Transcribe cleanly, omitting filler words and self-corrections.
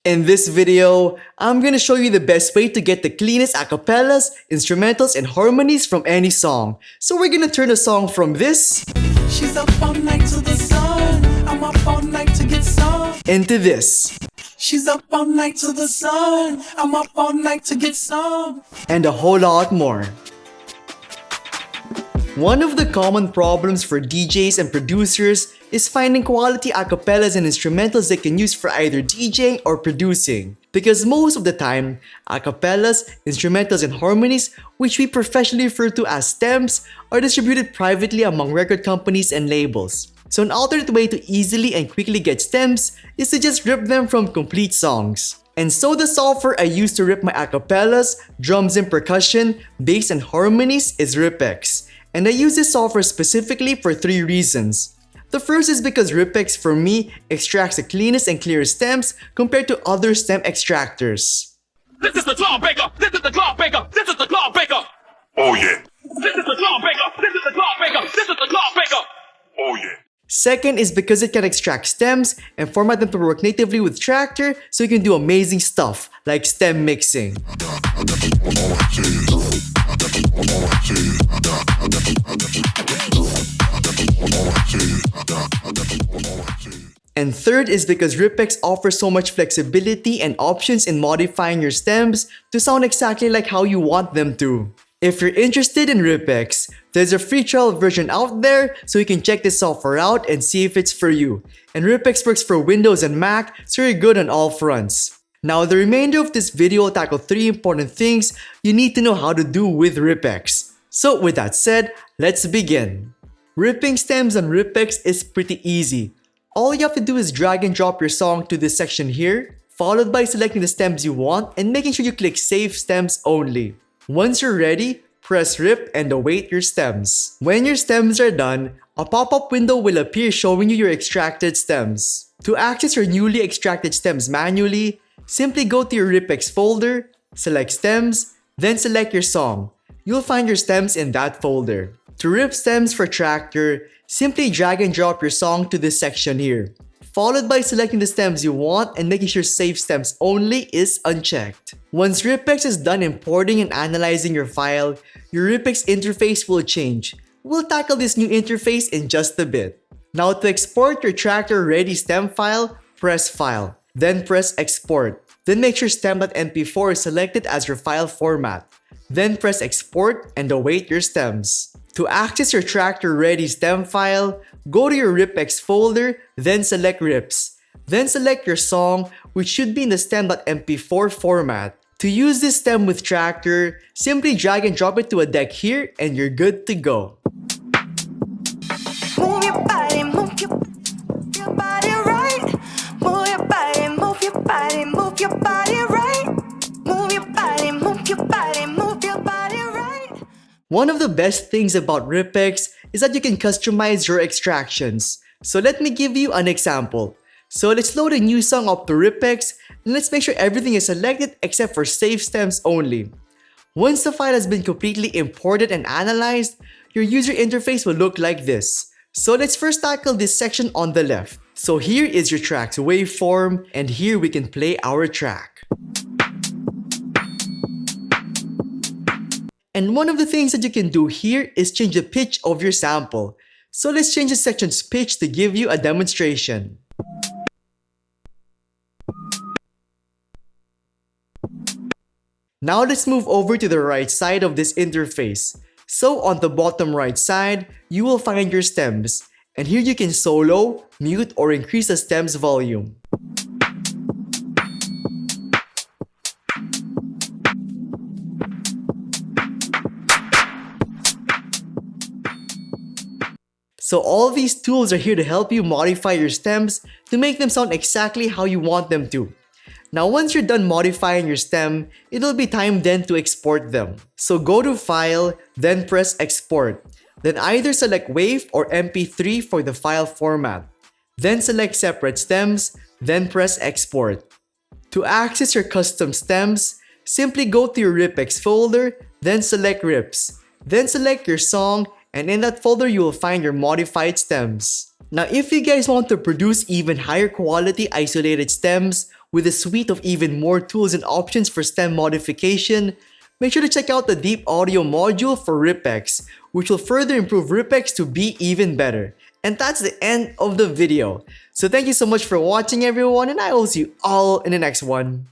In this video, I'm gonna show you the best way to get the cleanest acapellas, instrumentals, and harmonies from any song. So we're gonna turn a song from this She's up all night to the sun. I'm up all night to get some. into this, She's up all night to the sun. I'm up all night to get some. and a whole lot more. One of the common problems for DJs and producers is finding quality acapellas and instrumentals they can use for either DJing or producing. Because most of the time, acapellas, instrumentals, and harmonies, which we professionally refer to as stems, are distributed privately among record companies and labels. So an alternate way to easily and quickly get stems is to just rip them from complete songs. And so the software I use to rip my acapellas, drums and percussion, bass and harmonies is RipX. And I use this software specifically for 3 reasons. The first is because RipX for me extracts the cleanest and clearest stems compared to other stem extractors. This is the claw breaker! This is the claw breaker! This is the claw breaker! Oh yeah. This is the claw breaker! This is the claw breaker! This is the claw breaker! Oh yeah. Second is because it can extract stems and format them to work natively with Traktor, so you can do amazing stuff like stem mixing. And third is because RipX offers so much flexibility and options in modifying your stems to sound exactly like how you want them to. If you're interested in RipX, there's a free trial version out there so you can check this software out and see if it's for you. And RipX works for Windows and Mac, so you're good on all fronts. Now, the remainder of this video will tackle 3 important things you need to know how to do with RipX. So with that said, let's begin. Ripping stems on RipX is pretty easy. All you have to do is drag and drop your song to this section here, followed by selecting the stems you want and making sure you click Save Stems Only. Once you're ready, press Rip and await your stems. When your stems are done, a pop-up window will appear showing you your extracted stems. To access your newly extracted stems manually, simply go to your RipX folder, select Stems, then select your song. You'll find your stems in that folder. To rip stems for Traktor, simply drag and drop your song to this section here, followed by selecting the stems you want and making sure Save Stems Only is unchecked. Once RipX is done importing and analyzing your file, your RipX interface will change. We'll tackle this new interface in just a bit. Now to export your Traktor ready stem file, press File, then press Export. Then make sure stem.mp4 is selected as your file format. Then press Export and await your stems. To access your Traktor ready stem file, go to your RipX folder, then select Rips. Then select your song, which should be in the stem.mp4 format. To use this stem with Traktor, simply drag and drop it to a deck here and you're good to go. Move your body, move your body right. Move your body, move your body, move your body right. Move your body, move your body, move your body right. One of the best things about RipX is that you can customize your extractions. So let me give you an example. So let's load a new song up to RipX and let's make sure everything is selected except for Save Stems Only. Once the file has been completely imported and analyzed, your user interface will look like this. So let's first tackle this section on the left. So here is your track's waveform and here we can play our track. And one of the things that you can do here is change the pitch of your sample. So let's change the section's pitch to give you a demonstration. Now let's move over to the right side of this interface. So on the bottom right side, you will find your stems. And here you can solo, mute, or increase the stem's volume. So all these tools are here to help you modify your stems to make them sound exactly how you want them to. Now once you're done modifying your stem, it'll be time then to export them. So go to File, then press Export. Then either select WAV or MP3 for the file format. Then select Separate Stems, then press Export. To access your custom stems, simply go to your RipX folder, then select Rips. Then select your song, and in that folder you will find your modified stems. Now if you guys want to produce even higher quality isolated stems With a suite of even more tools and options for stem modification, make sure to check out the Deep Audio module for RipX, which will further improve RipX to be even better. And that's the end of the video. So thank you so much for watching everyone, and I will see you all in the next one.